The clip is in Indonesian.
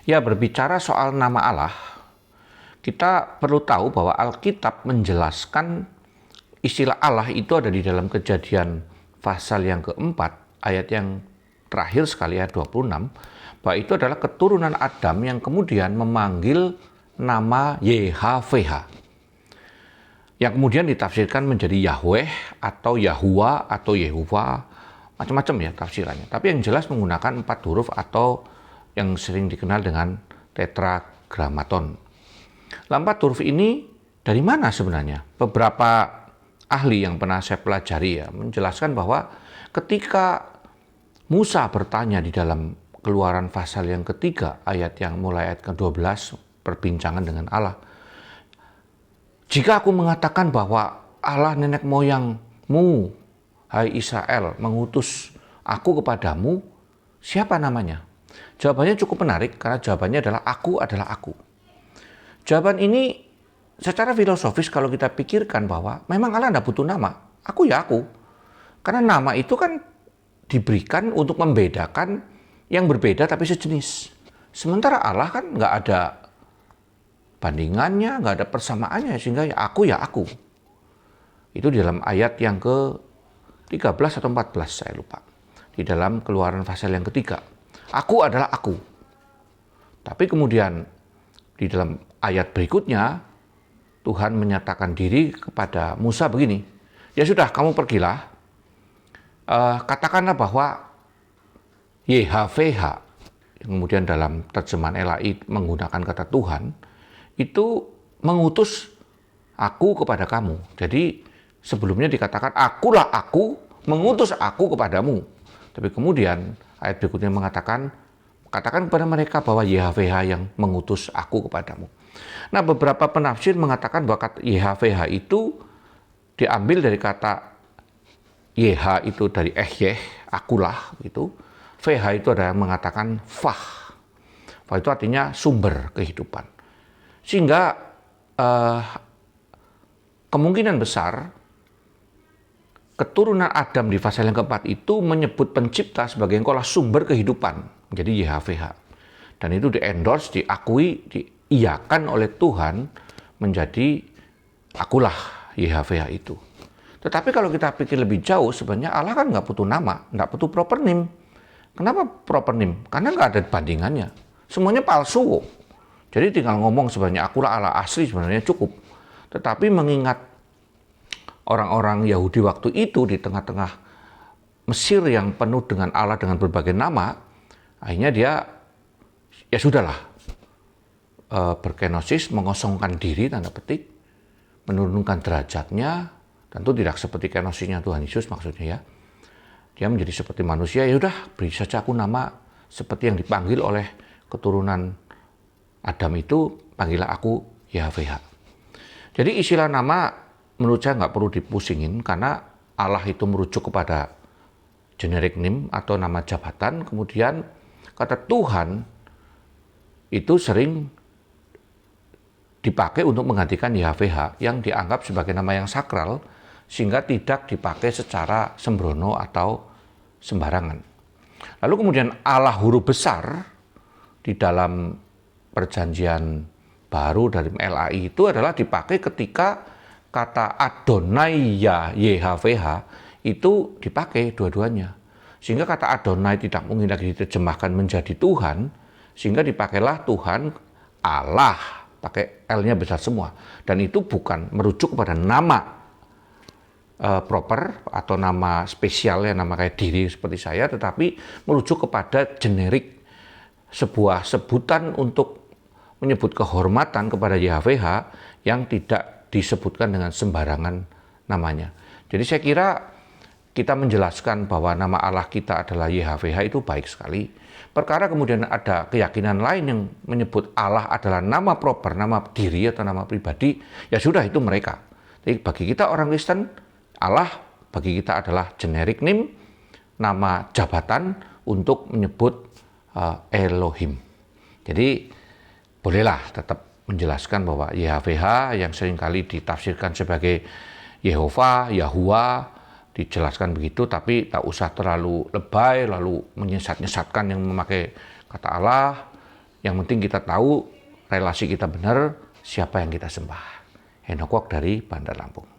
Ya, berbicara soal nama Allah, kita perlu tahu bahwa Alkitab menjelaskan istilah Allah itu ada di dalam Kejadian pasal yang keempat, ayat yang terakhir sekali, ayat 26, bahwa itu adalah keturunan Adam yang kemudian memanggil nama YHWH, yang kemudian ditafsirkan menjadi Yahweh atau Yahuwa atau Yehuwa, macam-macam ya tafsirannya. Tapi yang jelas menggunakan 4 huruf atau yang sering dikenal dengan tetragrammaton. 4 huruf ini dari mana sebenarnya? Beberapa ahli yang pernah saya pelajari ya menjelaskan bahwa ketika Musa bertanya di dalam Keluaran pasal yang ketiga, ayat yang mulai ayat ke-12, perbincangan dengan Allah. Jika aku mengatakan bahwa Allah nenek moyangmu, hai Israel, mengutus aku kepadamu, siapa namanya? Jawabannya cukup menarik karena jawabannya adalah aku. Jawaban ini secara filosofis kalau kita pikirkan bahwa memang Allah tidak butuh nama. Aku ya aku. Karena nama itu kan diberikan untuk membedakan yang berbeda tapi sejenis. Sementara Allah kan nggak ada bandingannya, nggak ada persamaannya, sehingga ya aku. Itu di dalam ayat yang ke-13 atau 14, saya lupa. Di dalam Keluaran pasal yang ketiga. Aku adalah aku. Tapi kemudian di dalam ayat berikutnya, Tuhan menyatakan diri kepada Musa begini, ya sudah, kamu pergilah, katakanlah bahwa YHWH, yang kemudian dalam terjemahan LAI menggunakan kata Tuhan, itu mengutus aku kepada kamu. Jadi sebelumnya dikatakan akulah aku, mengutus aku kepadamu. Tapi kemudian ayat berikutnya mengatakan, katakan kepada mereka bahwa YHWH yang mengutus aku kepadamu. Nah, beberapa penafsir mengatakan bahwa kata YHWH itu diambil dari kata YH itu dari akulah gitu. VH itu ada yang mengatakan Fah. Fah itu artinya sumber kehidupan. Sehingga kemungkinan besar keturunan Adam di pasal yang keempat itu menyebut pencipta sebagai engkaulah sumber kehidupan. Jadi YHWH. Dan itu di-endorse, diakui, diiyakan oleh Tuhan menjadi akulah YHWH itu. Tetapi kalau kita pikir lebih jauh, sebenarnya Allah kan nggak butuh nama, nggak butuh proper name. Kenapa proper name? Karena nggak ada bandingannya. Semuanya palsu. Jadi tinggal ngomong sebenarnya akulah Allah asli sebenarnya cukup. Tetapi mengingat orang-orang Yahudi waktu itu di tengah-tengah Mesir yang penuh dengan Allah dengan berbagai nama, akhirnya dia ya sudahlah berkenosis, mengosongkan diri tanda petik, menurunkan derajatnya, tentu tidak seperti kenosisnya Tuhan Yesus maksudnya ya. Dia menjadi seperti manusia, ya udah beri saja aku nama seperti yang dipanggil oleh keturunan Adam itu, panggillah aku YHWH. Jadi istilah nama menurut saya nggak perlu dipusingin karena Allah itu merujuk kepada generic name atau nama jabatan, kemudian kata Tuhan itu sering dipakai untuk menggantikan YHWH yang dianggap sebagai nama yang sakral sehingga tidak dipakai secara sembrono atau sembarangan. Lalu kemudian Allah huruf besar di dalam perjanjian baru dari LAI itu adalah dipakai ketika kata Adonai ya YHWH itu dipakai dua-duanya. Sehingga kata Adonai tidak mungkin lagi diterjemahkan menjadi Tuhan, sehingga dipakailah Tuhan Allah, pakai L-nya besar semua. Dan itu bukan merujuk kepada nama proper atau nama spesial ya, nama kayak diri seperti saya, tetapi merujuk kepada generik, sebuah sebutan untuk menyebut kehormatan kepada YHWH yang tidak disebutkan dengan sembarangan namanya. Jadi saya kira kita menjelaskan bahwa nama Allah kita adalah YHWH itu baik sekali. Perkara kemudian ada keyakinan lain yang menyebut Allah adalah nama proper, nama diri atau nama pribadi, ya sudah itu mereka. Jadi bagi kita orang Kristen, Allah bagi kita adalah generic name, nama jabatan untuk menyebut Elohim. Jadi bolehlah tetap menjelaskan bahwa YHWH yang seringkali ditafsirkan sebagai Yehova, Yahuwa, dijelaskan begitu, tapi tak usah terlalu lebay, lalu menyesat-nyesatkan yang memakai kata Allah. Yang penting kita tahu relasi kita benar, siapa yang kita sembah. Henok Wok dari Bandar Lampung.